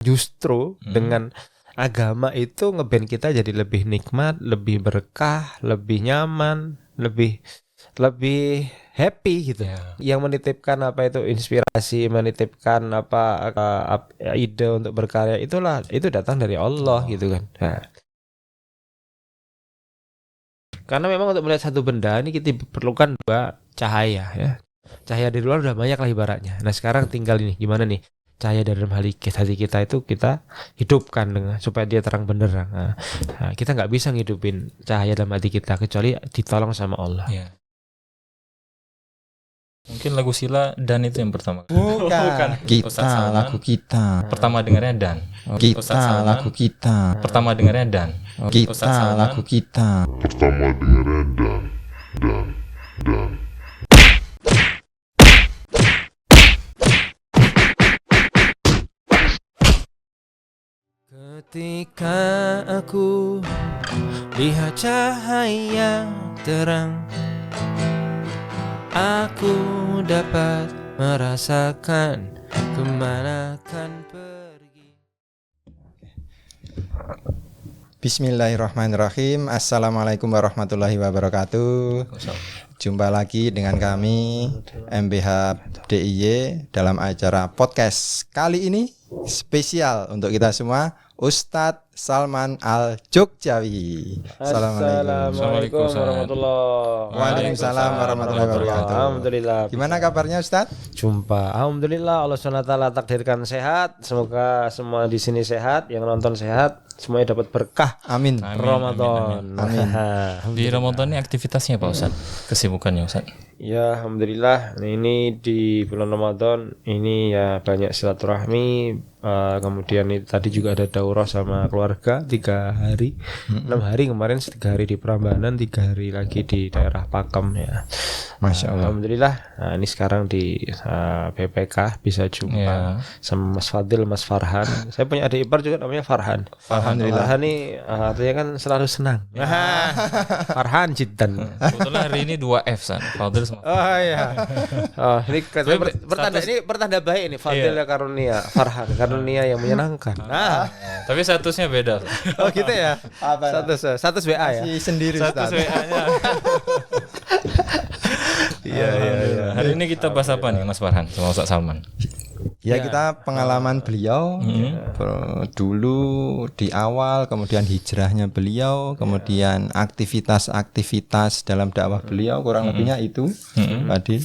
Justru dengan agama itu ngeband kita jadi lebih nikmat, lebih berkah, lebih nyaman, lebih happy gitu. Yang menitipkan apa itu inspirasi, menitipkan ide untuk berkarya itu datang dari Allah gitu kan. Nah, karena memang untuk melihat satu benda ini kita perlukan dua cahaya ya. Cahaya dari luar udah banyak lah ibaratnya. Nah sekarang tinggal ini gimana nih cahaya dari dalam hati kita itu kita hidupkan dengan supaya dia terang benderang. Nah, kita nggak bisa ngidupin cahaya dalam hati kita kecuali ditolong sama Allah. Ya. Mungkin lagu Sila Dan itu yang pertama. Bukan. Kita, lagu kita. Pertama dengarnya Dan. Kita, lagu kita. Pertama dengarnya Dan. Kita, lagu kita. Pertama dengarnya Dan. Ketika aku lihat cahaya terang, aku dapat merasakan kemana akan pergi. Bismillahirrahmanirrahim. Assalamualaikum warahmatullahi wabarakatuh. Jumpa lagi dengan kami MBH DIY dalam acara podcast kali ini spesial untuk kita semua, Ustadz Salman Al-Jogjawi. Assalamualaikum warahmatullahi wabarakatuh. Waalaikumsalam warahmatullahi wabarakatuh. Alhamdulillah. Gimana kabarnya Ustadz? Jumpa. Alhamdulillah Allah SWT takdirkan sehat. Semoga semua di sini sehat, yang nonton sehat, semuanya dapat berkah. Amin. Ramadan. Di Ramadan ini aktivitasnya Pak Ustadz? Kesibukannya Ustadz? Ya alhamdulillah. Ini di bulan Ramadan ini ya banyak silaturahmi. Kemudian tadi juga ada daurah sama keluarga 3 hari, 6 hari kemarin, 3 hari di Prambanan, 3 hari lagi di daerah Pakem ya. Masya Allah. Alhamdulillah. Nah, ini sekarang di PPK bisa jumpa sama Mas Fadil, Mas Farhan. Saya punya adik ipar juga namanya Farhan. Alhamdulillah. Farhan ini artinya kan selalu senang. Farhan Jiddan. Kebetulan hari ini 2F San. Fadil sama Oh iya. Oh, ini pertanda baik ini. Fadil ya karunia, Farhan karunia yang menyenangkan. Nah, tapi statusnya beda. oh gitu ya. Apa? Status WA ya. Si sendiri Status Ustadz. WA-nya. Iya. Hari ini kita bahas apa nih Mas Farhan sama Ustadz Salman? Ya kita pengalaman beliau dulu di awal, kemudian hijrahnya beliau, kemudian aktivitas dalam dakwah beliau, kurang lebihnya itu tadi.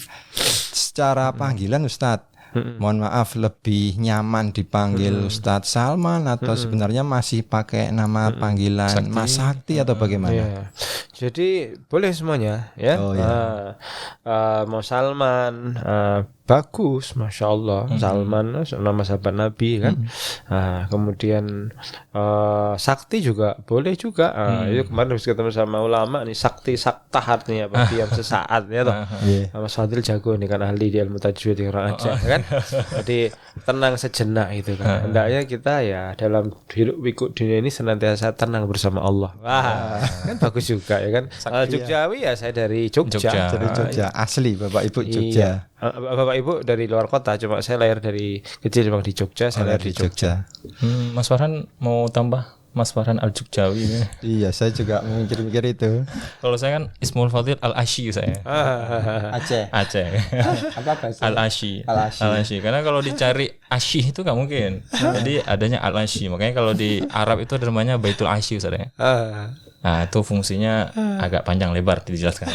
Secara panggilan Ustadz, mohon maaf lebih nyaman dipanggil Ustadz Salman atau sebenarnya masih pakai nama panggilan Mas Sakti atau bagaimana? Iya. Jadi boleh semuanya ya. Oh, iya. Mau Salman, bagus, masya Allah. Salman nama sahabat Nabi kan. Kemudian Sakti juga boleh juga. Itu kemarin habis ketemu sama ulama nih, Sakti Saktahat nih apa diam sesaat ya toh. Mas Fadil jago nih kan, ahli di ilmu tajwid orang Aceh kan. Jadi tenang sejenak itu kan. Hendaknya kita ya dalam hidup pikuk dunia ini senantiasa tenang bersama Allah. Wah, kan bagus juga ya kan. Jogjawi ya, saya dari Jogja. Dari Jogja, asli Bapak Ibu Jogja. Iya. Bapak Ibu dari luar kota, cuma saya lahir dari kecil memang di Jogja, saya lahir di Jogja. Mas Farhan mau tambah Mas Farhan Al-Jogjawi ini. Iya, saya juga mikir-mikir itu. Kalau saya kan Ismul Fadil Al-Asyi saya. Aceh. Apa bahasa? Al-Asyi. Al-Asyi. Karena kalau dicari Asyi itu nggak mungkin. Jadi adanya Al-Asyi. Makanya kalau di Arab itu ada namanya Baitul Asyi Ustaz ya. Nah, itu fungsinya agak panjang lebar dijelaskan.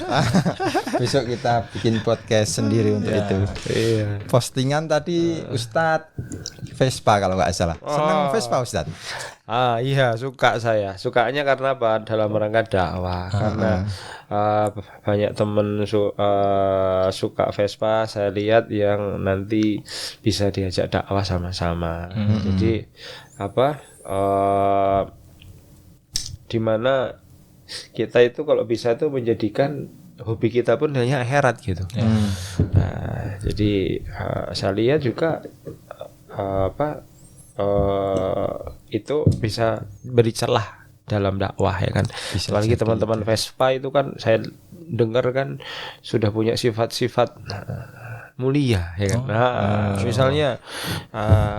Besok kita bikin podcast sendiri untuk itu. Iya. Postingan tadi Ustadz Vespa kalau nggak salah. Senang Vespa Ustadz? Iya, suka saya. Sukanya karena apa? Dalam rangka dakwah. Karena banyak temen suka Vespa, saya lihat yang nanti bisa diajak dakwah sama-sama. Jadi dimana kita itu kalau bisa tuh menjadikan hobi kita pun hanya akhirat gitu. Nah, jadi saya lihat juga itu bisa beri celah dalam dakwah ya kan. Apalagi teman-teman Vespa itu kan saya dengar kan sudah punya sifat-sifat mulia ya kan. Misalnya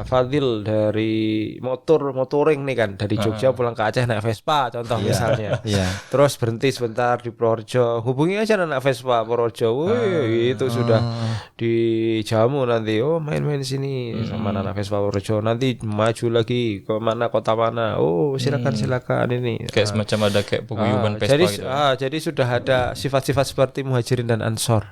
Fadil dari motoring nih kan dari Jogja pulang ke Aceh naik Vespa contoh misalnya. Terus berhenti sebentar di Purworejo, hubungi aja anak Vespa Purworejo. Wih, itu sudah dijamu nanti. Oh, main-main sini sama anak Vespa Purworejo. Nanti maju lagi ke mana kota mana. Oh, silakan ini. Kayak semacam ada kayak paguyuban Vespa gitu. Jadi sudah ada sifat-sifat seperti Muhajirin dan Ansor.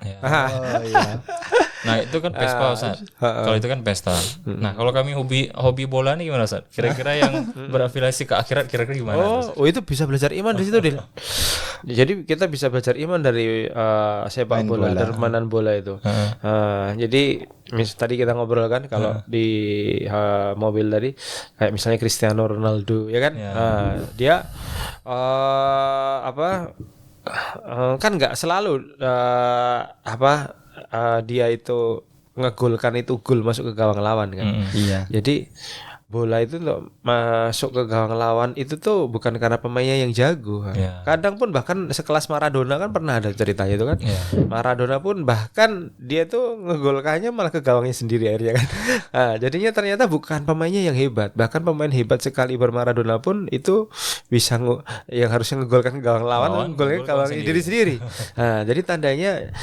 Nah itu kan Vespa Ustaz. Kalau itu kan pesta. Nah kalau kami hobi bola nih gimana Ustaz? Kira-kira yang berafiliasi ke akhirat kira-kira gimana? Oh itu bisa belajar iman di situ Dil. Jadi kita bisa belajar iman dari sepak bola, dari permainan bola itu. Jadi tadi kita ngobrol kan kalau di mobil tadi kayak misalnya Cristiano Ronaldo ya kan. Dia kan nggak selalu dia itu ngegolkan itu gol masuk ke gawang lawan kan. Jadi bola itu untuk masuk ke gawang lawan itu tuh bukan karena pemainnya yang jago. Kadang pun bahkan sekelas Maradona kan pernah ada ceritanya itu kan. Maradona pun bahkan dia tuh ngegolkannya malah ke gawangnya sendiri akhirnya kan. Jadinya ternyata bukan pemainnya yang hebat, bahkan pemain hebat sekali Maradona pun itu bisa yang harusnya ngegolkan ke gawang lawan golnya ke gawang diri sendiri. Jadi tandanya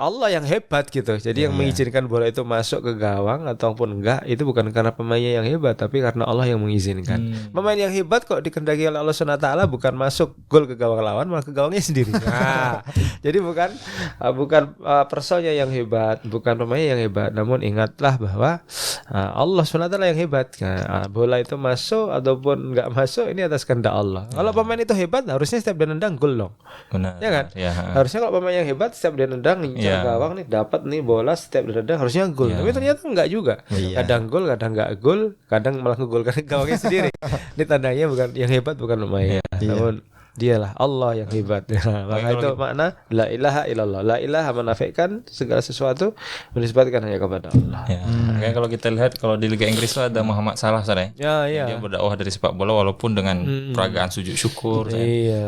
Allah yang hebat gitu. Jadi yang mengizinkan bola itu masuk ke gawang ataupun enggak itu bukan karena pemainnya yang hebat, tapi karena Allah yang mengizinkan. Pemain yang hebat kok dikehendaki oleh Allah SWT bukan masuk gol ke gawang lawan, malah ke gawangnya sendiri. Jadi bukan personnya yang hebat, bukan pemainnya yang hebat, namun ingatlah bahwa Allah SWT yang hebat. Bola itu masuk ataupun nggak masuk ini atas kehendak Allah. Kalau pemain itu hebat, harusnya setiap dia nendang gol dong. Benar. Ya kan? Harusnya kalau pemain yang hebat setiap dia nendang ngincar gawang nih dapat nih bola, setiap dia nendang harusnya gol. Tapi ternyata enggak juga. Kadang gol, kadang enggak gol, kadang malah ngegolkan gawangnya sendiri. Ini tandanya bukan yang hebat bukan pemainnya, namun dialah Allah yang hebat. Maka itu makna la ilaha illallah. La ilaha menafikan segala sesuatu, menisbatkan hanya kepada Allah. Kayak kalau kita lihat kalau di Liga Inggris itu ada Muhammad Salah dia berdakwah dari sepak bola walaupun dengan peragaan sujud syukur.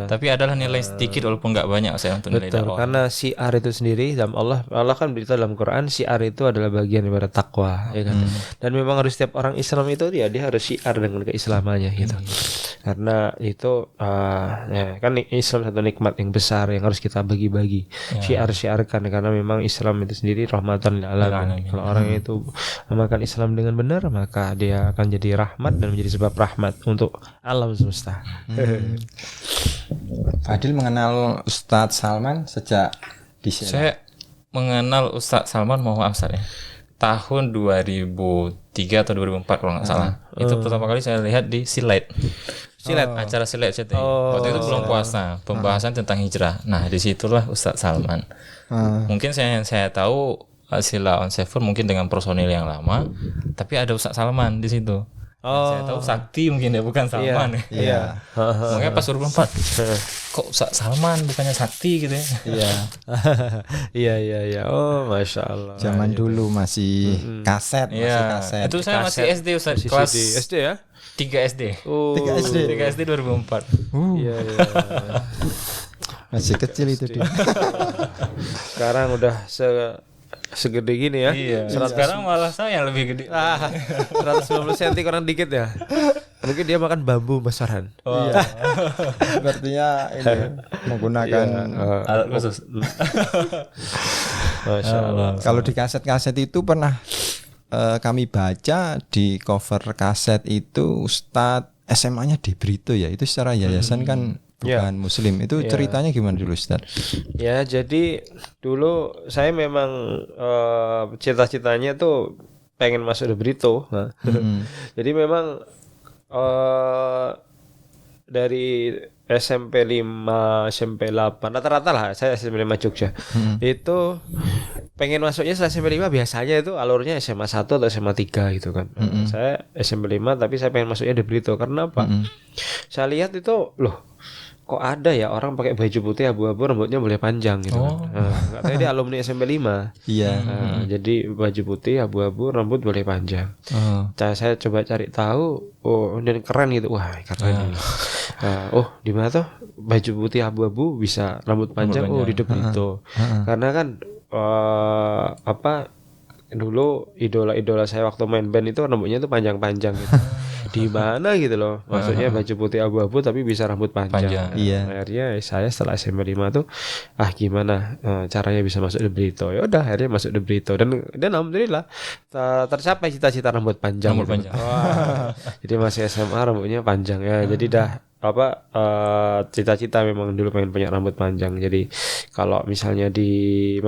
Tapi adalah nilai sedikit walaupun nggak banyak untuk nilai dakwah. Karena syiar itu sendiri dalam Allah kan beritahu dalam Quran syiar itu adalah bagian daripada takwa, ya kan. Dan memang harus setiap orang Islam itu dia harus syiar dengan keislamannya gitu. Karena itu kan Islam satu nikmat yang besar yang harus kita bagi-bagi, syiar-syiarkan, karena memang Islam itu sendiri rahmatan lil alamin. Kalau orang itu memakan Islam dengan benar, maka dia akan jadi rahmat dan menjadi sebab rahmat untuk alam semesta. Fadil mengenal Ustadz Salman sejak di sini. Saya mengenal Ustadz Salman tahun 2003 atau 2004 kalau nggak salah. Itu pertama kali saya lihat di Silet. Acara Silet CTI. Waktu itu belum puasa, pembahasan tentang hijrah. Nah, disitulah Ustadz Salman. Mungkin saya tahu Sila on Seven mungkin dengan personil yang lama, tapi ada Ustadz Salman di situ. Saya tahu Sakti mungkin dia bukan Salman. Makanya pas 2004 kok Ustadz Salman bukannya Sakti gitu ya. Iya. Oh, Masya Allah. Zaman dulu masih kaset, Itu saya masih SD Ustadz, kelas SD ya. 3 SD. 3 SD 2004. Iya. Masih kecil itu dia. Sekarang udah segede gini ya. Sekarang malah saya yang lebih gede. 190 cm kurang dikit ya. Mungkin dia makan bambu besaran. Sepertinya ini menggunakan alat khusus. Masya Allah. Kalau di kaset-kaset itu pernah kami baca di cover kaset itu Ustadz SMA-nya di Brito ya. Itu secara yayasan kan bukan muslim. Itu ceritanya gimana dulu Ustadz? Ya, jadi dulu saya memang cita-citanya tuh pengen masuk di Brito. Jadi memang dari SMP 5, SMP 8 rata-rata lah saya SMP 5 Jogja. Itu pengen masuknya setelah SMP 5 biasanya itu alurnya SMA 1 atau SMA 3 gitu kan. Saya SMP 5 tapi saya pengen masuknya di Brito. Karena apa? Saya lihat itu kok ada ya orang pakai baju putih abu-abu rambutnya boleh panjang gitu kan. Katanya dia alumni SMP 5. Jadi baju putih abu-abu rambut boleh panjang. Saya coba cari tahu, ini keren gitu. Wah, keren. Di mana tuh baju putih abu-abu bisa rambut panjang? Di Brito. Karena kan dulu idola saya waktu main band itu rambutnya tuh panjang-panjang gitu. Di mana gitu loh, maksudnya baju putih abu-abu tapi bisa rambut panjang. Iya. Akhirnya saya setelah SMP 5 tuh gimana caranya bisa masuk The Brito. Ya udah akhirnya masuk The Brito dan alhamdulillah tercapai cita-cita rambut panjang. Panjang. Wah, jadi masih SMA rambutnya panjang ya. Jadi dah cita-cita memang dulu pengen punya rambut panjang. Jadi kalau misalnya di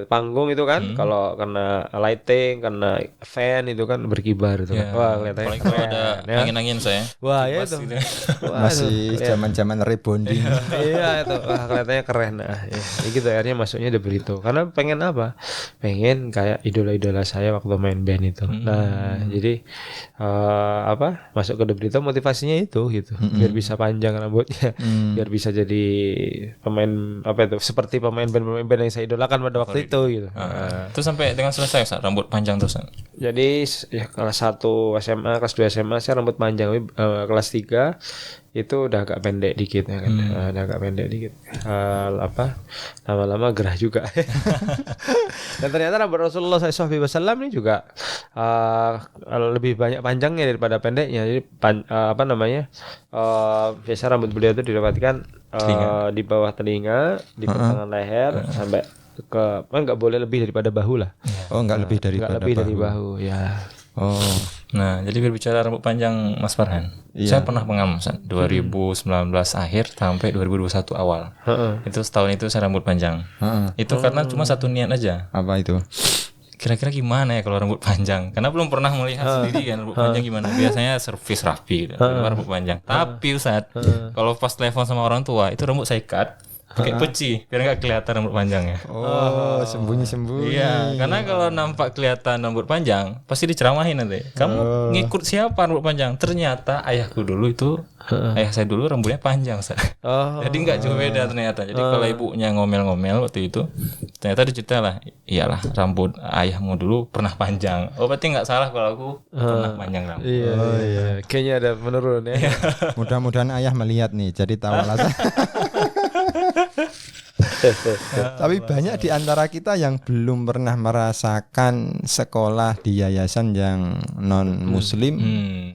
panggung itu kan kalau kena lighting, kena fan itu kan berkibar itu kan. Wah, kelihatannya Apalagi kalau ada angin-angin saya. Wah, ya itu. Wah, Masih zaman-zaman rebonding. Iya itu. Wah, kelihatannya keren. Nah, ya gitu akhirnya masuknya The Brito. Karena pengen apa? Pengen kayak idola-idola saya waktu main band itu. Nah, jadi masuk ke The Brito motivasinya itu gitu. Biar bisa panjang rambutnya. Biar bisa jadi pemain seperti pemain band yang saya idolakan pada waktu itu gitu. Terus sampai dengan selesai Ustaz, rambut panjang terus. Jadi ya kelas 1 SMA, kelas 2 SMA saya rambut panjang. Kelas 3 itu udah agak pendek dikit ya kan. Udah agak pendek dikit. Lama-lama gerah juga. Dan ternyata rambut Rasulullah SAW ini juga lebih banyak panjangnya daripada pendeknya. Jadi biasa rambut beliau itu didapatkan di bawah telinga, di pertengahan leher sampai ke nggak boleh lebih daripada bahu lah. Oh, nggak lebih daripada dari bahu ya. Oh. Nah, jadi berbicara rambut panjang Mas Farhan. Saya pernah pengamatan 2019 akhir sampai 2021 awal. Itu setahun itu saya rambut panjang. Itu karena cuma satu niat aja. Apa itu? Kira-kira gimana ya kalau rambut panjang? Karena belum pernah melihat sendiri kan rambut panjang gimana. Biasanya servis rapi gitu, rambut panjang. Tapi Ustaz, kalau pas telepon sama orang tua itu rambut saya cut pakai peci biar nggak kelihatan rambut panjangnya. Oh, sembunyi-sembunyi. Iya, karena kalau nampak kelihatan rambut panjang pasti diceramahin nanti. Kamu ngikut siapa rambut panjang? Ternyata ayahku dulu itu ayah saya dulu rambutnya panjang, Ustaz. Jadi nggak jauh beda ternyata. Jadi kalau ibunya ngomel-ngomel waktu itu, ternyata dicerita lah, iyalah rambut ayahmu dulu pernah panjang. Oh, berarti nggak salah kalau aku pernah panjang rambut. Iya. Kayaknya ada menurun ya. Mudah-mudahan ayah melihat nih, jadi tahu alasan. Tapi banyak di antara kita yang belum pernah merasakan sekolah di yayasan yang non muslim.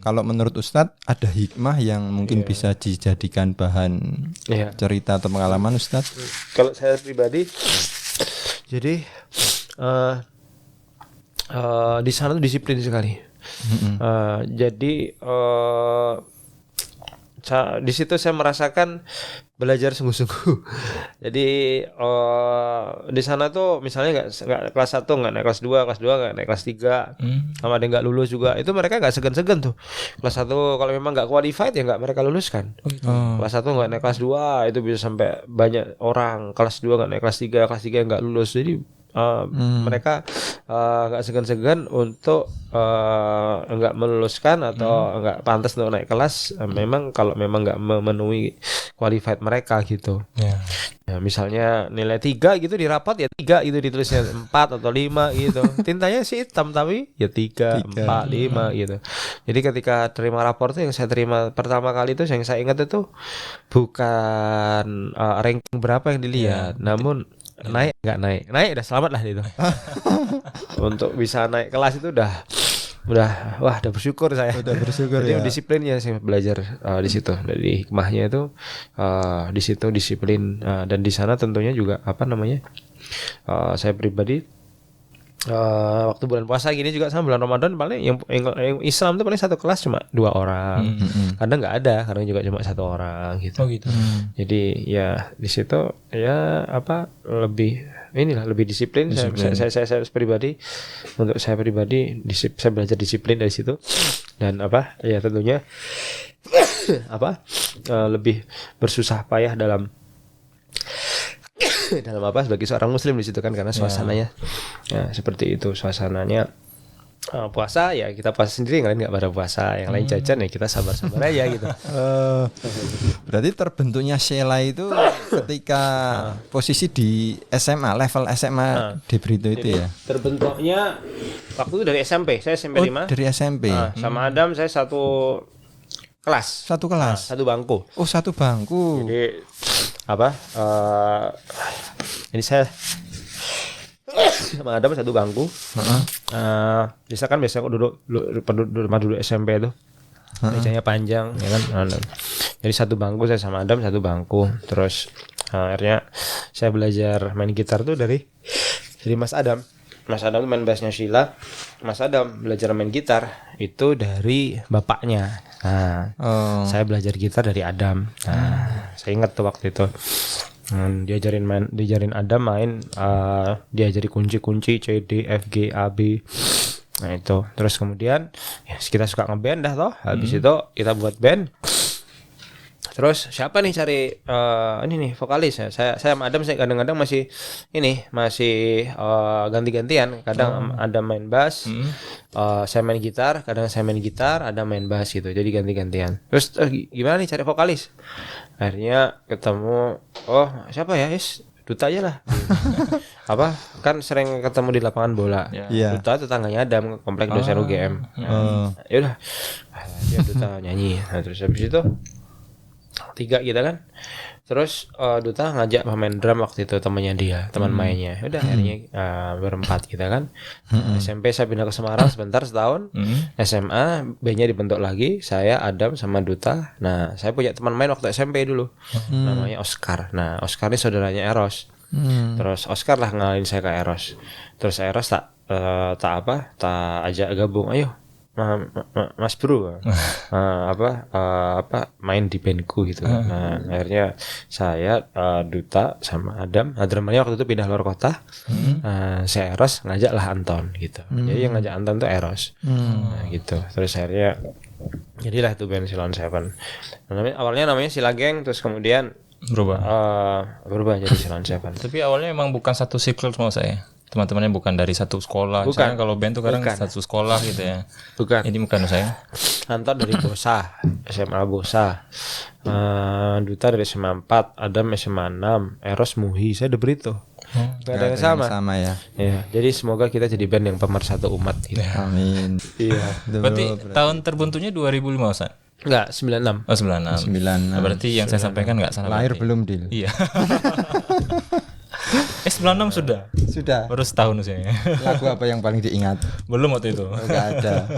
Kalau menurut Ustadz ada hikmah yang mungkin bisa dijadikan bahan cerita atau pengalaman Ustadz? Kalau saya pribadi, jadi di sana tuh disiplin sekali. Jadi di situ saya merasakan belajar sungguh-sungguh. Jadi di sana tuh misalnya nggak kelas 1 nggak naik kelas 2 nggak naik kelas 3, sama ada nggak lulus juga. Itu mereka nggak segan-segan tuh. Kelas 1 kalau memang nggak qualified ya nggak mereka luluskan. Kelas 1 nggak naik kelas 2 itu bisa sampai banyak orang. Kelas 2 nggak naik kelas 3 nggak lulus. Jadi mereka nggak segan-segan untuk nggak meluluskan atau nggak pantas untuk naik kelas. Memang kalau memang nggak memenuhi qualified mereka gitu. Ya, misalnya nilai 3 gitu di rapat ya 3 gitu ditulisnya 4 atau 5 gitu. Tintanya sih hitam tapi ya 3, 4, 5 gitu. Jadi ketika terima rapor tuh yang saya terima pertama kali itu yang saya ingat itu bukan ranking berapa yang dilihat, namun naik udah selamat lah itu. Untuk bisa naik kelas itu udah bersyukur saya. Udah bersyukur. Jadi disiplinnya saya belajar di situ. Dari hikmahnya itu di situ disiplin dan di sana tentunya juga saya pribadi waktu bulan puasa gini juga sama bulan Ramadan paling yang Islam tuh paling satu kelas cuma 2 orang. Kadang nggak ada, kadang juga cuma 1 orang gitu. Oh gitu. Jadi ya di situ ya lebih disiplin. Saya pribadi, untuk saya pribadi saya belajar disiplin dari situ dan tentunya lebih bersusah payah dalam sebagai seorang muslim di situ kan, karena suasananya seperti itu suasananya. Puasa ya kita puasa sendiri, yang lain nggak pada puasa, yang lain jajan ya kita sabar-sabar aja gitu. Berarti terbentuknya Sheila itu ketika posisi di SMA, level SMA di Brito itu ya? Terbentuknya waktu itu dari SMP, saya SMP 5. Dari SMP. Sama Adam saya satu kelas. Satu kelas. Satu bangku. Oh, satu bangku. Jadi ini saya sama Adam satu bangku. Bisa kan biasanya aku duduk SMP itu. Mejanya panjang ya kan. Jadi satu bangku saya sama Adam satu bangku. Terus akhirnya saya belajar main gitar tuh dari Mas Adam. Mas Adam tuh main bassnya Sheila. Mas Adam belajar main gitar itu dari bapaknya. Saya belajar gitar dari Adam. Saya ingat tuh waktu itu. Diajarin Adam main, diajari kunci-kunci C D F G A B. Nah itu, terus kemudian ya, kita suka ngeband dah toh. Habis itu kita buat band. Terus siapa nih cari ini nih vokalis ya? Saya sama Adam saya kadang-kadang masih ganti-gantian. Kadang Adam main bass, saya main gitar. Kadang saya main gitar, Adam main bass gitu. Jadi ganti-gantian. Terus gimana nih cari vokalis? Akhirnya ketemu, siapa ya? Duta aja lah. Kan sering ketemu di lapangan bola. Duta tetangganya Adam, komplek dosen UGM. Ya udah, dia Duta nyanyi. Nah, terus habis itu 3 kita kan. Terus Duta ngajak pemain drum waktu itu temannya dia, teman mainnya. Udah akhirnya berempat kita kan. SMP saya pindah ke Semarang sebentar setahun. SMA bandnya dibentuk lagi, saya Adam sama Duta. Nah, saya punya teman main waktu SMP dulu. Namanya Oscar. Nah, Oscar ini saudaranya Eros. Terus Oscar lah ngenalin saya ke Eros. Terus Eros tak ajak gabung, ayo Mas Bro, main di bandku gitu. Nah akhirnya saya Duta sama Adam, drummernya waktu itu pindah luar kota. Saya Eros ngajak lah Anton gitu. Jadi yang ngajak Anton tuh Eros. Nah gitu. Terus akhirnya jadilah itu band Silon Seven. Awalnya namanya Sila Geng, terus kemudian berubah jadi Silon Seven. Tapi awalnya emang bukan satu circle sama saya. Teman-temannya bukan dari satu sekolah. Bukan. Kalau band tuh kadang satu sekolah gitu ya. Bukan. Ini bukan saya. Anton dari Bosa, SMA Bosa. Duta dari SMA 4, Adam SMA 6, Eros Muhi, saya The Brito. Gak ada yang sama ya. Ya, jadi semoga kita jadi band yang pemersatu umat gitu. Amin. Iya. Berarti tahun terbentuknya 2005 Ustaz? Enggak, 96. Oh 96. Nah, berarti yang saya sampaikan enggak salah. Lahir berarti. belum, Dil? Iya. 96 sudah. Baru setahun usianya. Lagu apa yang paling diingat? Belum waktu itu. Enggak ada.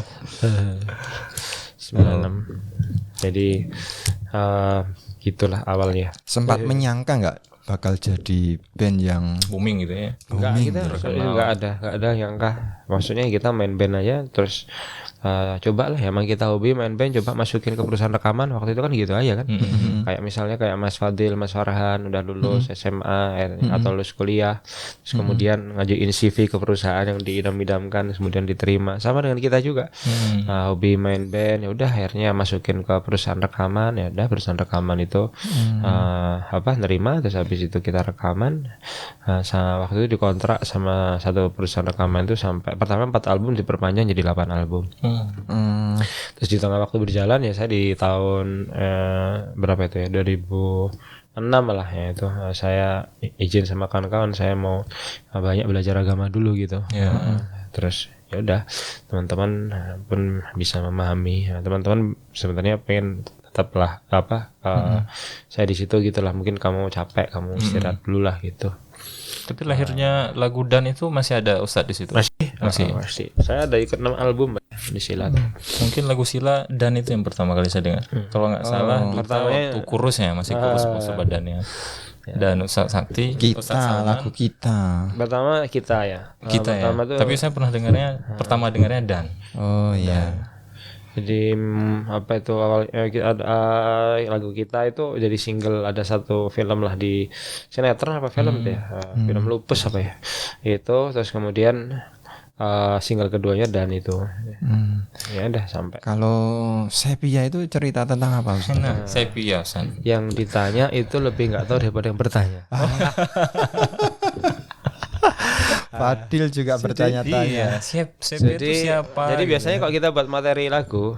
96. Jadi gitulah awalnya. Sempat menyangka enggak bakal jadi band yang booming gitu ya? Enggak, kita enggak ada yang maksudnya kita main band aja terus coba lah ya, emang kita hobi main band, coba masukin ke perusahaan rekaman. Waktu itu kan gitu aja kan. Kayak misalnya kayak Mas Fadil, Mas Farhan udah lulus SMA atau lulus kuliah, terus kemudian ngajuin CV ke perusahaan yang diidam-idamkan, kemudian diterima. Sama dengan kita juga. Hobi main band, ya udah akhirnya masukin ke perusahaan rekaman. Ya udah perusahaan rekaman itu nerima, terus habis itu kita rekaman. Waktu itu dikontrak sama satu perusahaan rekaman itu sampai pertama 4 album diperpanjang jadi 8 album. Terus di tengah waktu berjalan ya saya di tahun berapa itu ya 2006 lah ya itu saya izin sama kawan-kawan saya mau banyak belajar agama dulu gitu. Terus ya udah teman-teman pun bisa memahami. Teman-teman sebenarnya pengen tetaplah saya di situ gitulah, mungkin kamu capek, kamu istirahat dulu lah gitu. Tapi lahirnya lagu Dan itu masih ada Ustadz di situ? Masih. Saya ada ikut 6 album di Sila. Mungkin lagu Sila Dan itu yang pertama kali saya dengar. Kalau nggak salah pertamanya waktu kurus ya, masih kurus badannya. Dan Ustadz Sakti, lagu kita. Pertama kita ya. Tuh, tapi saya pernah pertama dengarnya Dan. Oh iya. Jadi apa itu awalnya ada lagu kita itu jadi single, ada satu film lah di sinetron apa film tuh ya, film Lupus apa ya itu, terus kemudian single keduanya Dan itu. Ya udah sampai. Kalau Sepia itu cerita tentang apa? Sepia San. Yang ditanya itu lebih nggak tahu daripada yang bertanya. Fadil juga bertanya-tanya. Sepia itu siapa? Jadi biasanya kalau kita buat materi lagu,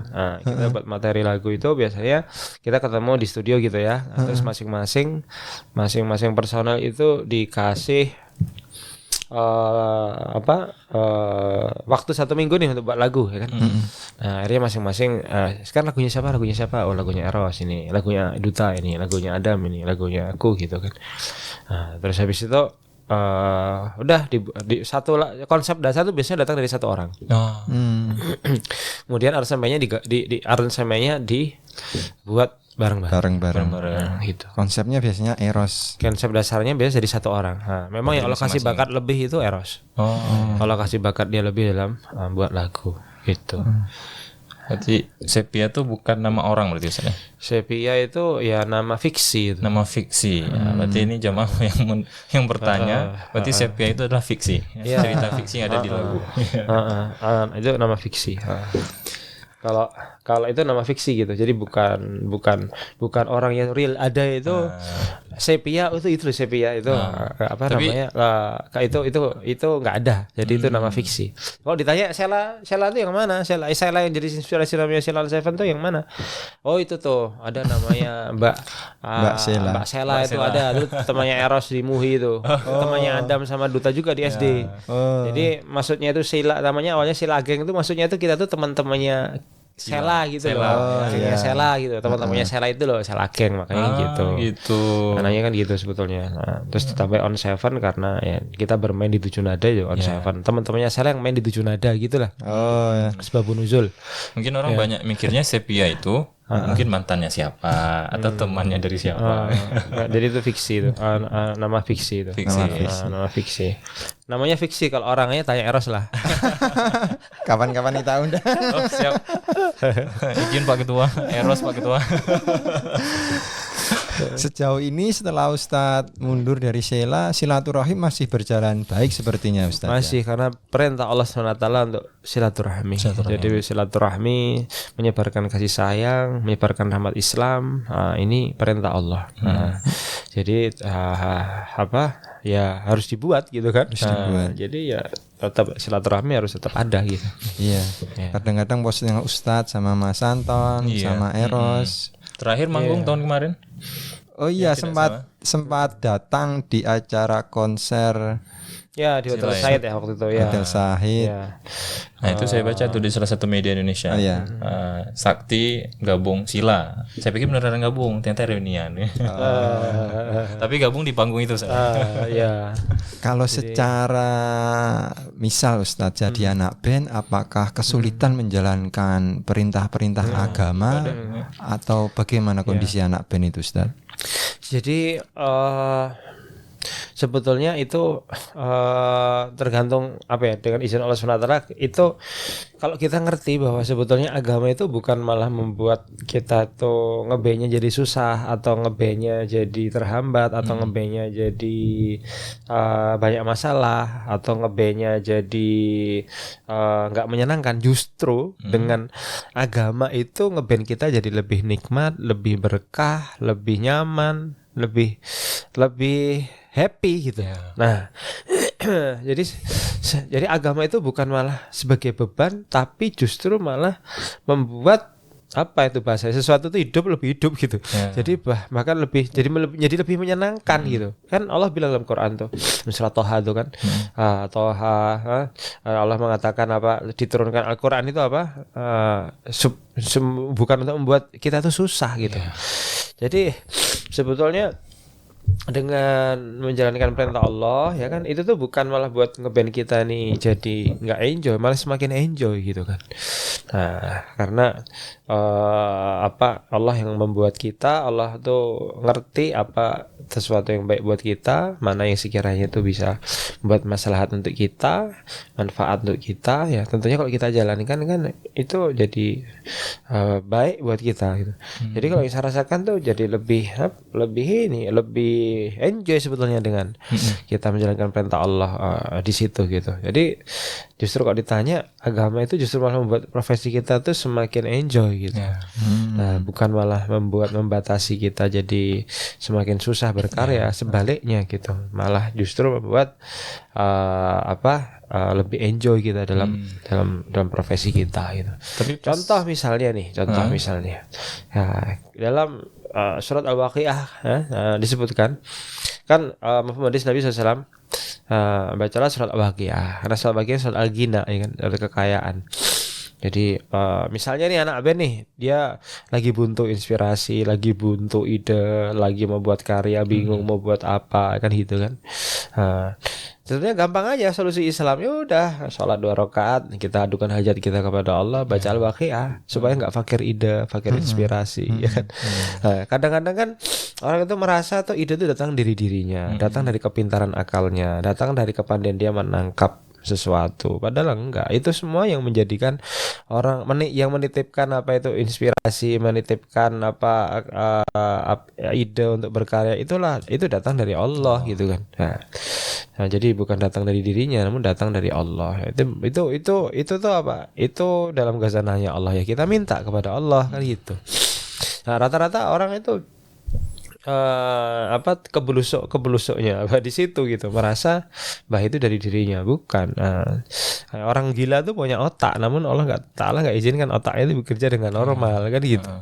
itu biasanya kita ketemu di studio gitu ya. Terus masing-masing personal itu dikasih waktu 1 minggu nih untuk buat lagu ya kan. Nah, akhirnya masing-masing sekarang lagunya siapa? Oh, lagunya Eros ini, lagunya Duta ini, lagunya Adam ini, lagunya aku gitu kan. Nah, terus habis itu udah di satu konsep dasar tuh biasanya datang dari satu orang. Oh. Kemudian aransemennya di aransemennya dibuat bareng-bareng. Bareng-bareng. Gitu. Konsepnya biasanya Eros. Konsep dasarnya biasa dari satu orang. Nah, memang yang Allah kasih bakat lebih itu Eros. Allah kasih bakat dia lebih dalam buat lagu gitu. Berarti sepia tuh bukan nama orang berarti Ustaz ya? Sepia itu ya nama fiksi itu. Nama fiksi. Ya, berarti ini jamaah yang bertanya, berarti sepia itu adalah fiksi. Cerita fiksi yang ada di lagu. Itu nama fiksi. Kalau itu nama fiksi gitu. Jadi bukan orang yang real ada itu. Sepia itu sepia itu namanya? Itu nggak ada. Jadi itu nama fiksi. Kalau ditanya Sheila itu yang mana? Sheila yang jadi inspirasi namanya Sheila Seven tuh yang mana? Oh itu tuh ada namanya Mbak Sheila itu ada. Itu temannya Eros di Muhi itu. Temannya Adam sama Duta juga di SD. Jadi maksudnya itu Sheila, namanya awalnya Sheila Geng itu maksudnya itu kita tuh teman-temannya Sheila gitu loh. Sheila gitu. Teman-temannya Sheila itu loh, Sheila Geng makanya gitu. Namanya kan gitu sebetulnya. Nah, terus ditambah On Seven karena ya kita bermain di 7 nada ya On Seven. Teman-temannya Sheila yang main di 7 nada gitulah. Sebabun nuzul. Mungkin orang banyak mikirnya sepia itu mungkin mantannya siapa atau temannya dari siapa. Jadi itu fiksi itu. Nama fiksi itu. Nama fiksi. Namanya fiksi, kalau orangnya tanya Eros lah. Kapan-kapan kita undang. Oh, siap. Izin Pak Ketua, Eros Pak Ketua. Sejauh ini setelah Ustadz mundur dari Sheila, silaturahim masih berjalan baik sepertinya Ustadz. Masih karena perintah Allah SWT untuk silaturahmi. Jadi silaturahmi, menyebarkan kasih sayang, menyebarkan rahmat Islam, ini perintah Allah. Jadi ya harus dibuat gitu kan. Jadi ya tetap silaturahmi harus tetap ada gitu. Iya. Kadang-kadang posting Ustadz sama Mas Anton sama Eros. Terakhir manggung tahun kemarin. Oh iya, sempat datang di acara konser ya di Hotel Said ya waktu itu ya. Hotel Said. Ya. Nah itu saya baca tuh di salah satu media Indonesia. Sakti gabung Sila. Saya pikir beneran gabung, ternyata reunian. Tapi gabung di panggung itu saya. Kalau secara misal Ustadz jadi anak band, apakah kesulitan menjalankan perintah-perintah agama atau bagaimana kondisi anak band itu Ustadz? Jadi sebetulnya itu tergantung dengan izin Allah SWT. Itu kalau kita ngerti bahwa sebetulnya agama itu bukan malah membuat kita tuh ngebandnya jadi susah atau ngebandnya jadi terhambat atau ngebandnya jadi banyak masalah atau ngebandnya jadi nggak menyenangkan. Justru dengan agama itu ngeband kita jadi lebih nikmat, lebih berkah, lebih nyaman, lebih happy gitu. Nah, jadi agama itu bukan malah sebagai beban, tapi justru malah membuat sesuatu itu lebih hidup gitu. Jadi bahkan jadi lebih menyenangkan gitu. Kan Allah bilang dalam Quran tuh, surah Toha itu kan, Allah mengatakan diturunkan Al-Quran itu bukan untuk membuat kita tuh susah gitu. Jadi sebetulnya dengan menjalankan perintah Allah ya kan, itu tuh bukan malah buat ngeband kita nih jadi nggak enjoy, malah semakin enjoy gitu kan. Nah karena Allah yang membuat kita, Allah tuh ngerti apa sesuatu yang baik buat kita, mana yang sekiranya itu bisa membuat maslahat untuk kita, manfaat untuk kita, ya tentunya kalau kita jalankan kan itu jadi baik buat kita gitu. Jadi kalau yang saya rasakan tuh jadi lebih enjoy sebetulnya dengan kita menjalankan perintah Allah di situ gitu. Jadi justru kalau ditanya, agama itu justru malah membuat profesi kita tuh semakin enjoy gitu. Nah, bukan malah membatasi kita jadi semakin susah berkarya, sebaliknya gitu. Malah justru membuat lebih enjoy kita dalam profesi kita gitu. Tapi contoh misalnya dalam surat Al-Waqiah disebutkan kan hadis Nabi SAW, bacalah surat Al-Waqiah, karena surat Al-Waqiah surat Al-Ghina ya kan, dari kekayaan. Jadi misalnya nih anak band nih, dia lagi buntu inspirasi, lagi buntu ide, lagi mau buat karya, bingung mau buat apa, kan gitu kan. Sebenarnya gampang aja solusi Islam. Ya udah, sholat 2 rakaat, kita adukan hajat kita kepada Allah, baca Al-Waqiah supaya nggak fakir ide, fakir inspirasi, ya kan. Kadang-kadang kan orang itu merasa tuh ide itu datang dari dirinya, datang dari kepintaran akalnya, datang dari kepandaian dia menangkap sesuatu. Padahal enggak. Itu semua yang menjadikan orang yang menitipkan apa itu inspirasi, menitipkan apa ide untuk berkarya, itu datang dari Allah gitu kan. Nah, jadi bukan datang dari dirinya, namun datang dari Allah. Itu tuh apa? Itu dalam khazanahnya Allah, ya kita minta kepada Allah kan gitu. Nah, rata-rata orang itu kebelusuknya di situ gitu, merasa bahwa itu dari dirinya, bukan. Orang gila tuh punya otak, namun Allah nggak izinkan otaknya itu bekerja dengan normal kan gitu.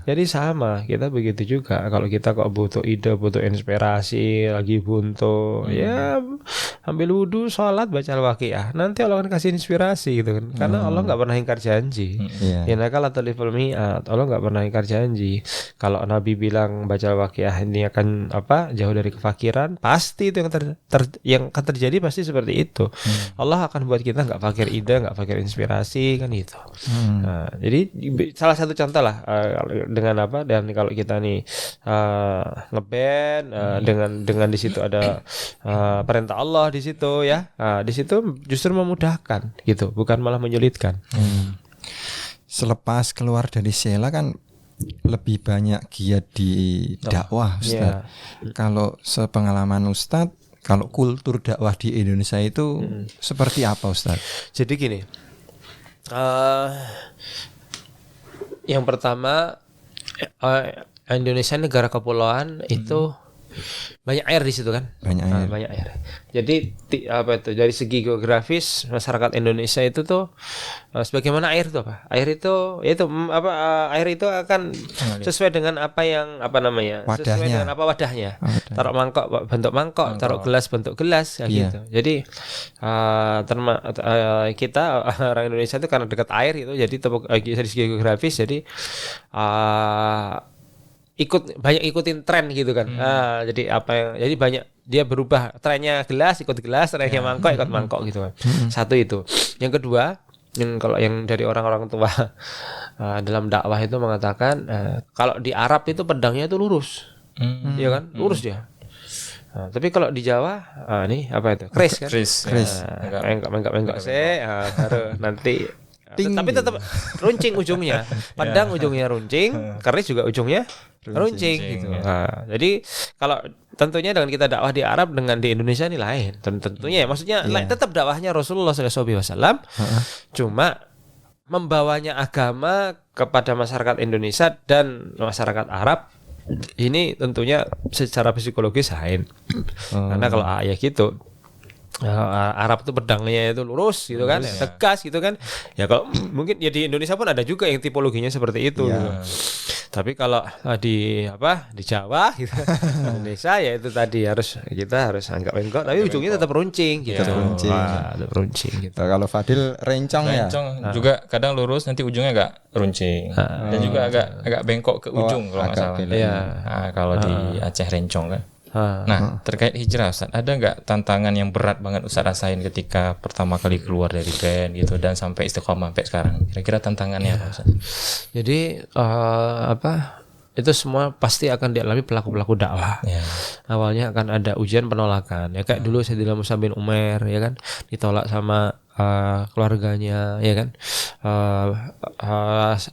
Jadi sama, kita begitu juga. Kalau kita kok butuh ide, butuh inspirasi, lagi buntu, ya ambil wudu, sholat, baca Al-Waqiah, nanti Allah akan kasih inspirasi gitu kan. Karena Allah nggak pernah ingkar janji. Innaka lataliful mi'ad, Allah nggak pernah ingkar janji. Kalau Nabi bilang baca Al-Waqiah ini akan jauh dari kefakiran, pasti itu yang akan terjadi, pasti seperti itu. Allah akan buat kita nggak fakir ide, nggak fakir inspirasi kan gitu. Nah, jadi salah satu contoh lah dengan dan kalau kita nih ngeband dengan di situ ada perintah Allah di situ ya, di situ justru memudahkan gitu, bukan malah menyulitkan. Selepas keluar dari Sheila kan lebih banyak giat di dakwah, Ustaz. Kalau sepengalaman Ustaz, kalau kultur dakwah di Indonesia itu seperti apa, Ustaz? Jadi gini, yang pertama, Indonesia negara kepulauan itu banyak air di situ kan, banyak air. Jadi dari segi geografis masyarakat Indonesia itu tuh sebagaimana air itu apa? Air itu air itu akan sesuai dengan wadahnya. Sesuai dengan wadahnya. Taruh mangkok bentuk mangkok, taruh gelas bentuk gelas gitu. Jadi kita orang Indonesia itu karena dekat air itu, jadi dari segi geografis jadi banyak ikutin tren gitu kan. Jadi banyak dia berubah, trennya gelas ikut gelas, trennya mangkok ikut mangkok gitu kan. Satu itu. Yang kedua, kalau yang dari orang-orang tua dalam dakwah itu mengatakan kalau di Arab itu pedangnya itu lurus. Iya kan? Lurus dia. Tapi kalau di Jawa keris kan? Keris. Enggak sih, baru nanti. Tapi tetap runcing ujungnya. Pedang ujungnya runcing, keris juga ujungnya runcing gitu. Jadi kalau tentunya dengan kita dakwah di Arab dengan di Indonesia ini lain. Tentunya maksudnya tetap dakwahnya Rasulullah SAW, cuma membawanya agama kepada masyarakat Indonesia dan masyarakat Arab ini tentunya secara psikologis lain. Karena kalau gitu, Arab itu pedangnya itu lurus gitu kan, tegas gitu kan. Ya kalau mungkin ya di Indonesia pun ada juga yang tipologinya seperti itu. Gitu. Tapi kalau di Jawa gitu, Indonesia ya itu tadi kita harus anggap bengkok, tapi ujungnya tetap runcing gitu. Tetap runcing gitu. Kalau Fadil rencong juga kadang lurus, nanti ujungnya agak runcing. Dan juga agak bengkok ke ujung kalau nggak salah. Kalau di Aceh rencong kan. Nah, terkait hijrah, Ustaz, ada nggak tantangan yang berat banget Ustaz rasain ketika pertama kali keluar dari band gitu dan sampai istiqomah sampai sekarang? Kira-kira tantangannya apa, Ustaz? Jadi itu semua pasti akan dialami pelaku-pelaku dakwah. Awalnya akan ada ujian penolakan. Ya kayak dulu Sayyidina Mus'ab bin Umair ya kan, ditolak sama keluarganya ya kan.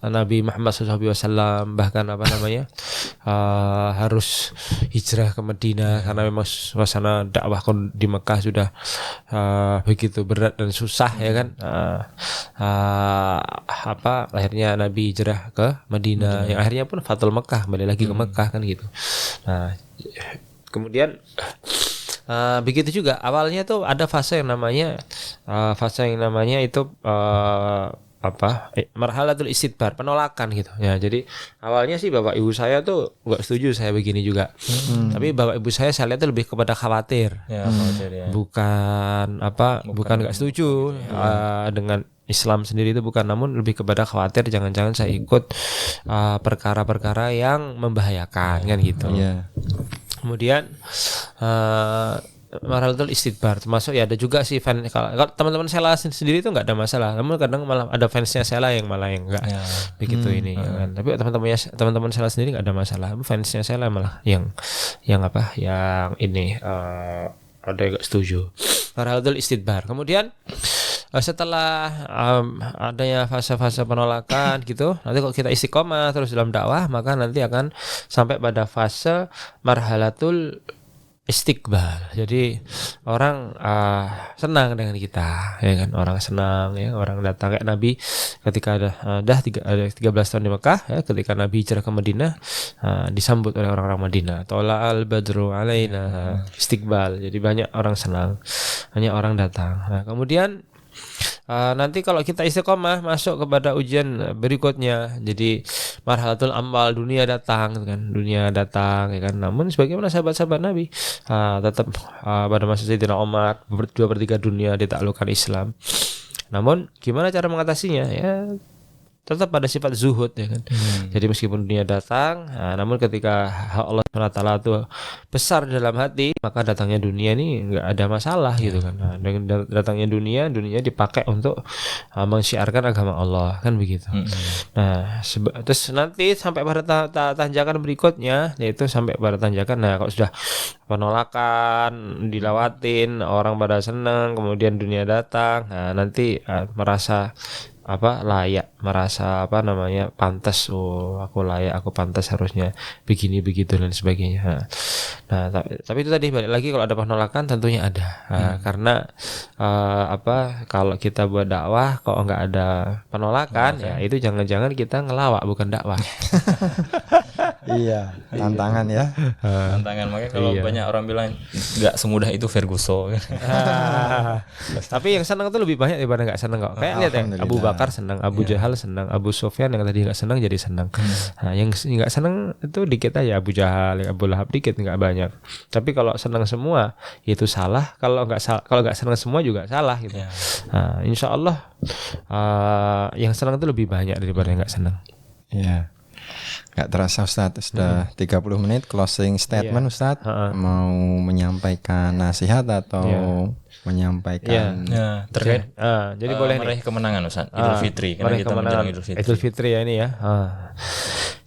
Nabi Muhammad SAW bahkan harus hijrah ke Madinah karena memang suasana dakwah di Mekah sudah begitu berat dan susah ya kan. Akhirnya Nabi hijrah ke Madinah yang akhirnya pun Fathul Mekah, kembali lagi ke Mekah kan gitu. Nah, kemudian begitu juga awalnya tuh ada fase yang namanya itu marhalatul istidbar, penolakan gitu ya. Jadi awalnya sih bapak ibu saya tuh nggak setuju saya begini juga, tapi bapak ibu saya lihat tuh lebih kepada khawatir, bukan nggak setuju dengan Islam sendiri itu bukan, namun lebih kepada khawatir jangan-jangan saya ikut perkara-perkara yang membahayakan kan gitu. Kemudian marhalatul istidbar termasuk ya ada juga sih fan, kalau teman-teman Sela sendiri itu nggak ada masalah, namun kadang malah ada fansnya Sela yang malah yang enggak begitu ini ya kan. Tapi teman-teman Sela sendiri nggak ada masalah, fansnya Sela malah yang apa yang ini ada yang nggak setuju. Marhalatul istidbar. Kemudian setelah adanya fase-fase penolakan gitu, nanti kalau kita istiqomah terus dalam dakwah, maka nanti akan sampai pada fase marhalatul istiqbal. Jadi orang senang dengan kita, ya kan? Orang senang, ya, orang datang kayak Nabi ketika ada 13 tahun di Mekah, ya, ketika Nabi hijrah ke Madinah, disambut oleh orang-orang Madinah. Tola'al badru alaina, istiqbal. Jadi banyak orang senang, banyak orang datang. Nah, kemudian nanti kalau kita istiqomah masuk kepada ujian berikutnya, jadi marhalatul amal, dunia datang kan, dunia datang ya kan. Namun sebagaimana sahabat-sahabat Nabi tetap pada masa Sayyidina Umar 2/3 dunia ditaklukkan Islam. Namun gimana cara mengatasinya? Ya tetap pada sifat zuhud ya kan. Jadi meskipun dunia datang, namun ketika Allah SWT itu besar dalam hati, maka datangnya dunia ini nggak ada masalah gitu kan. Nah, dengan datangnya dunia dipakai untuk mensyiarkan agama Allah kan begitu. Nah, terus nanti sampai pada tanjakan berikutnya, yaitu sampai pada tanjakan. Nah, kalau sudah penolakan dilawatin, orang pada senang, kemudian dunia datang, nah nanti merasa layak, merasa pantas, aku layak, aku pantas, harusnya begini begitu dan sebagainya. Nah tapi itu tadi balik lagi, kalau ada penolakan tentunya ada, karena kalau kita buat dakwah kok nggak ada penolakan, ya itu jangan-jangan kita ngelawak bukan dakwah. Iya, tantangan ya. Tantangan, makanya kalau banyak orang bilang nggak semudah itu Ferguson. Tapi yang senang itu lebih banyak daripada nggak senang kok. Kayak lihat ya, Abu Bakar senang, Abu Jahal senang, Abu Sufyan yang tadi nggak senang jadi senang. Nah, yang nggak senang itu dikit aja, Abu Jahal, Abu Lahab dikit, nggak banyak. Tapi kalau senang semua itu salah. Kalau nggak senang semua juga salah gitu. Nah, insya Allah yang senang itu lebih banyak daripada yang nggak senang. Iya. Gak terasa Ustadz, sudah 30 menit closing statement Ustadz. Mau menyampaikan nasihat atau menyampaikan terkait jadi boleh meraih kemenangan Ustadz Idul Fitri, karena kita menjelang Idul Fitri ya ini ya.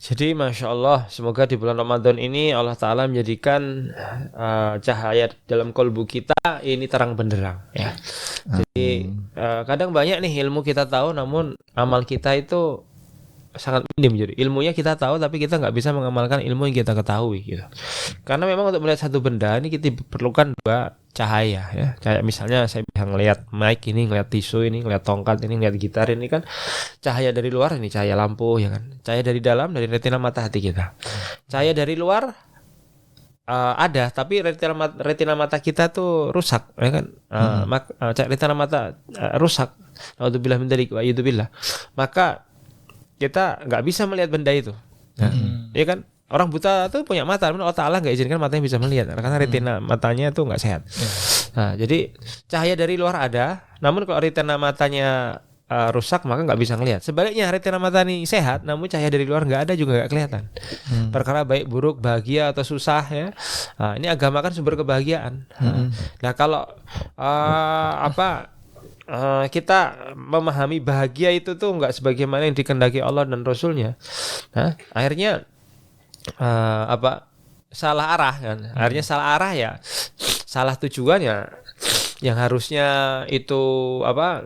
Jadi Masya Allah, semoga di bulan Ramadan ini Allah Ta'ala menjadikan cahaya dalam kolbu kita ini terang benderang ya. Jadi kadang banyak nih ilmu kita tahu, namun amal kita itu sangat minim. Jadi ilmunya kita tahu tapi kita nggak bisa mengamalkan ilmu yang kita ketahui gitu. Karena memang untuk melihat satu benda ini kita perlukan dua cahaya ya. Kayak misalnya saya bisa ngelihat mic ini, ngelihat tisu ini, ngelihat tongkat ini, ngelihat gitar ini kan cahaya dari luar, ini cahaya lampu ya kan. Cahaya dari dalam, dari retina mata hati kita. Cahaya dari luar ada, tapi retina mata kita tuh rusak ya kan. Retina mata rusak. Alhamdulillah min dzalik wa a'udzubillah. Maka kita nggak bisa melihat benda itu, ya kan? Orang buta tuh punya mata, namun Allah Ta'ala nggak izinkan matanya bisa melihat karena retina matanya tuh nggak sehat. Nah, jadi cahaya dari luar ada, namun kalau retina matanya rusak maka nggak bisa ngelihat. Sebaliknya retina mata ini sehat, namun cahaya dari luar nggak ada juga nggak kelihatan. Perkara baik buruk, bahagia atau susah ya. Ini agama kan sumber kebahagiaan. Nah kalau kita memahami bahagia itu tuh nggak sebagaimana yang dikehendaki Allah dan Rasulnya. Nah, akhirnya salah arah kan. Akhirnya salah arah ya, salah tujuan ya. Yang harusnya itu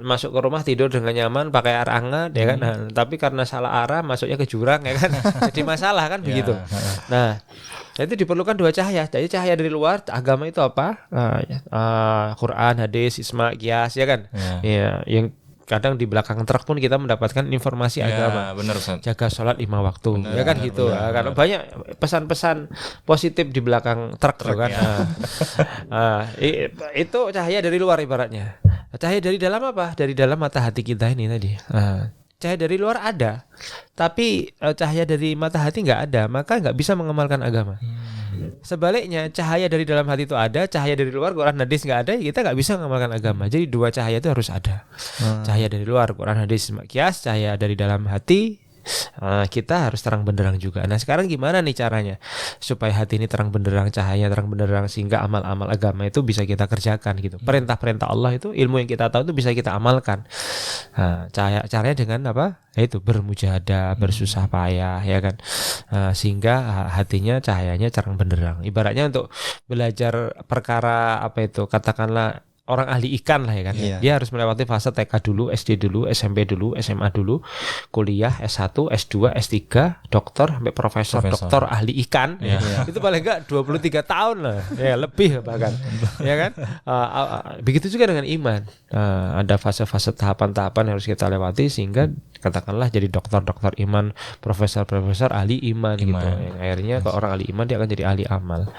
masuk ke rumah tidur dengan nyaman pakai air hangat ya kan. Nah, tapi karena salah arah masuknya ke jurang ya kan. Jadi masalah kan begitu. Nah, itu diperlukan dua cahaya. Jadi cahaya dari luar, agama itu apa? Quran, hadis, ijma, qiyas ya kan. Ya, yang kadang di belakang truk pun kita mendapatkan informasi agama. Benar, Ustaz. Jaga sholat 5 waktu, ya kan gitu. Karena banyak pesan-pesan positif di belakang truk kan. Itu cahaya dari luar ibaratnya. Cahaya dari dalam apa? Dari dalam mata hati kita ini tadi. cahaya dari luar ada, tapi cahaya dari mata hati nggak ada, maka nggak bisa mengamalkan agama. Sebaliknya, cahaya dari dalam hati itu ada, cahaya dari luar Quran hadis nggak ada, kita nggak bisa mengamalkan agama. Jadi dua cahaya itu harus ada. Cahaya dari luar Quran hadis kias, cahaya dari dalam hati kita harus terang benderang juga. Nah sekarang gimana nih caranya supaya hati ini terang benderang, cahaya terang benderang, sehingga amal-amal agama itu bisa kita kerjakan gitu. Perintah-perintah Allah itu, ilmu yang kita tahu itu bisa kita amalkan. Caranya dengan apa? Itu bermujahadah, bersusah payah, ya kan. Sehingga hatinya cahayanya terang benderang. Ibaratnya untuk belajar perkara apa itu, katakanlah orang ahli ikan lah ya kan. Dia harus melewati fase TK dulu, SD dulu, SMP dulu, SMA dulu, kuliah, S1, S2, S3, dokter sampai profesor. Dokter ahli ikan. Itu paling enggak 23 tahun lah. Ya, lebih bahkan. Ya kan? Begitu juga dengan iman. Ada fase-fase tahapan-tahapan yang harus kita lewati sehingga katakanlah jadi dokter iman, profesor ahli iman. Gitu. Yang akhirnya kalau orang ahli iman dia akan jadi ahli amal.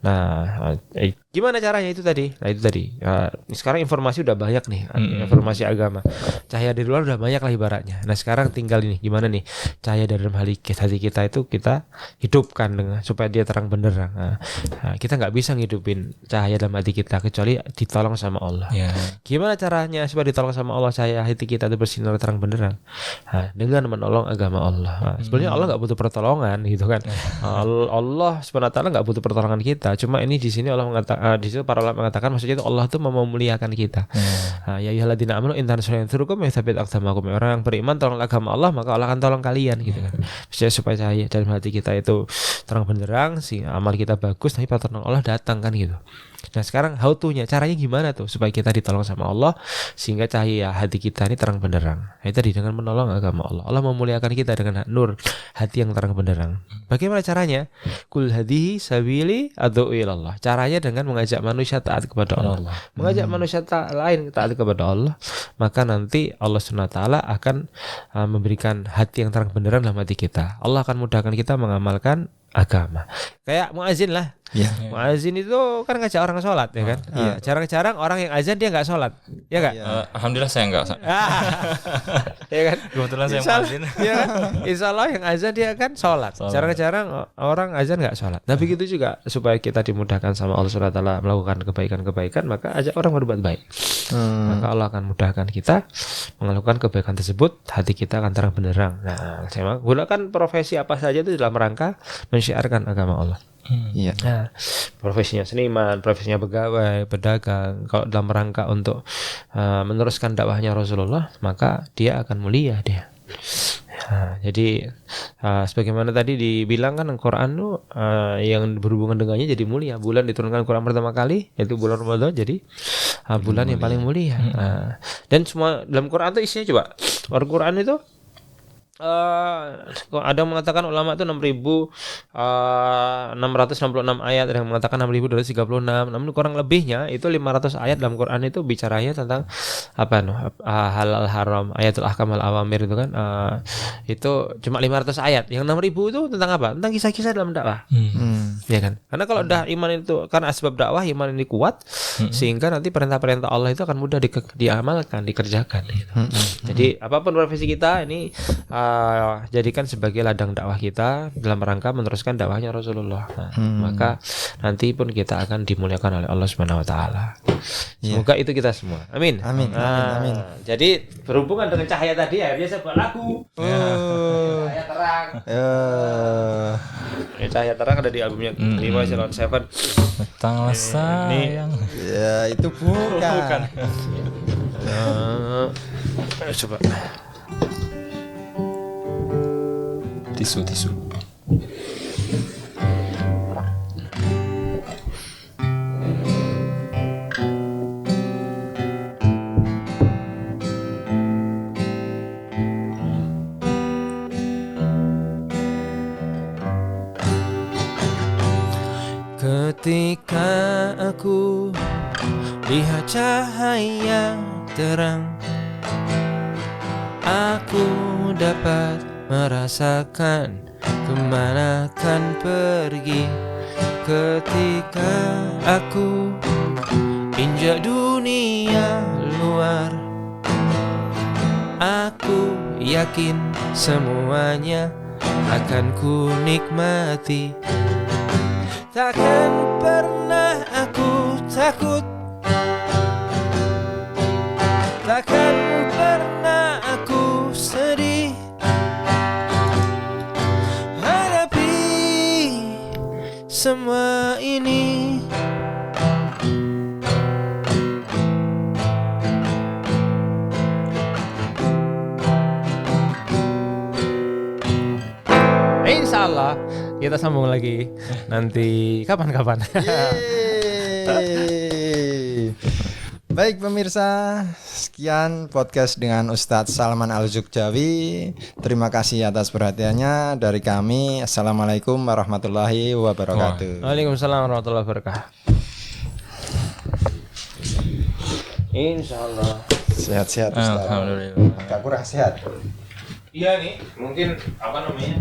Nah, gimana caranya itu tadi? Nah itu tadi. Sekarang informasi udah banyak nih, informasi agama. Cahaya dari luar udah banyak lah ibaratnya. Nah sekarang tinggal ini gimana nih cahaya dari dalam hati kita itu kita hidupkan dengan supaya dia terang benderang. Kita nggak bisa ngidupin cahaya dalam hati kita kecuali ditolong sama Allah. Gimana caranya supaya ditolong sama Allah cahaya hati kita itu bersinar terang benderang? Dengan menolong agama Allah. Sebenarnya Allah nggak butuh pertolongan gitu kan. Allah SWT nggak butuh pertolongan kita. Cuma ini di sini Allah mengatakan, di situ para ulama mengatakan maksudnya itu Allah tuh mau memuliakan kita. Ya ayyuhalladzina amanu in tansurukum yutsabbit aqdamakum. Orang yang beriman tolong agama Allah maka Allah akan tolong kalian gitu kan. Supaya cahaya dalam hati kita itu terang benderang, sehingga amal kita bagus, tapi pertolongan Allah datang kan gitu. Nah sekarang how to-nya, caranya gimana tuh supaya kita ditolong sama Allah sehingga cahaya hati kita ini terang benderang. Itu tadi dengan menolong agama Allah. Allah memuliakan kita dengan nur hati yang terang benderang. Bagaimana caranya? Kul hadhihi sabili ad'u ilallah. Caranya dengan mengajak manusia taat kepada Allah. Mengajak manusia lain taat kepada Allah, maka nanti Allah SWT akan memberikan hati yang terang benderang dalam hati kita. Allah akan mudahkan kita mengamalkan agama. Kayak muazin lah. Muazin itu kan ngajak orang sholat ya kan. Jarang-jarang orang yang azan dia nggak sholat, ya nggak? Alhamdulillah saya nggak. Ya kan. Kebetulan saya muazin. Ya kan. Insya Allah yang azan dia kan sholat. Jarang-jarang orang azan nggak sholat. Nah begitu juga supaya kita dimudahkan sama Allah SWT melakukan kebaikan-kebaikan, maka ajak orang berbuat baik. Maka Allah akan mudahkan kita melakukan kebaikan tersebut, hati kita akan terang benderang. Nah, saya gunakan profesi apa saja itu dalam rangka menyiarkan agama Allah. Nah, profesinya seniman, profesinya pegawai, pedagang, kalau dalam rangka untuk meneruskan dakwahnya Rasulullah, maka dia akan mulia dia. Jadi sebagaimana tadi dibilang kan Al-Quran itu yang berhubungan dengannya jadi mulia. Bulan diturunkan Quran pertama kali yaitu bulan Ramadan, jadi bulan yang paling mulia. Dan semua dalam Quran itu isinya coba Al-Quran itu ada yang mengatakan ulama itu 6.666 ayat, ada yang mengatakan 6.236. Namun kurang lebihnya itu 500 ayat dalam Quran itu bicaranya tentang halal haram, ayatul ahkam al awamir itu kan. Itu cuma 500 ayat. Yang 6.000 itu tentang apa? Tentang kisah-kisah dalam dakwah. Ya kan? Karena kalau udah iman itu, karena asbab dakwah iman ini kuat, sehingga nanti perintah-perintah Allah itu akan mudah diamalkan, dikerjakan gitu. Jadi apapun profesi kita ini jadikan sebagai ladang dakwah kita dalam rangka meneruskan dakwahnya Rasulullah. Maka nanti pun kita akan dimuliakan oleh Allah Subhanahu wa taala. Semoga itu kita semua. Amin. Amin. Jadi berhubungan dengan cahaya tadi akhirnya saya buat lagu. Cahaya terang. Cahaya terang ada di albumnya 5 Silon 7. Datanglah sayang. Ya itu bukan. Coba. Tisu. Ketika aku lihat cahaya terang, aku dapat merasakan kemana kan pergi. Ketika aku injak dunia luar, Aku yakin semuanya akan ku nikmati. Takkan pernah aku takut, takkan pernah aku sedih. Hadapi semua ini. Insya Allah kita sambung lagi nanti kapan-kapan. Baik pemirsa, sekian podcast dengan Ustadz Salman Al-Jukjawi. Terima kasih atas perhatiannya dari kami. Assalamualaikum warahmatullahi wabarakatuh. Waalaikumsalam warahmatullahi wabarakatuh. Insya Allah. Sehat-sehat Ustadz. Alhamdulillah. Gak kurang sehat. Iya nih, mungkin apa namanya?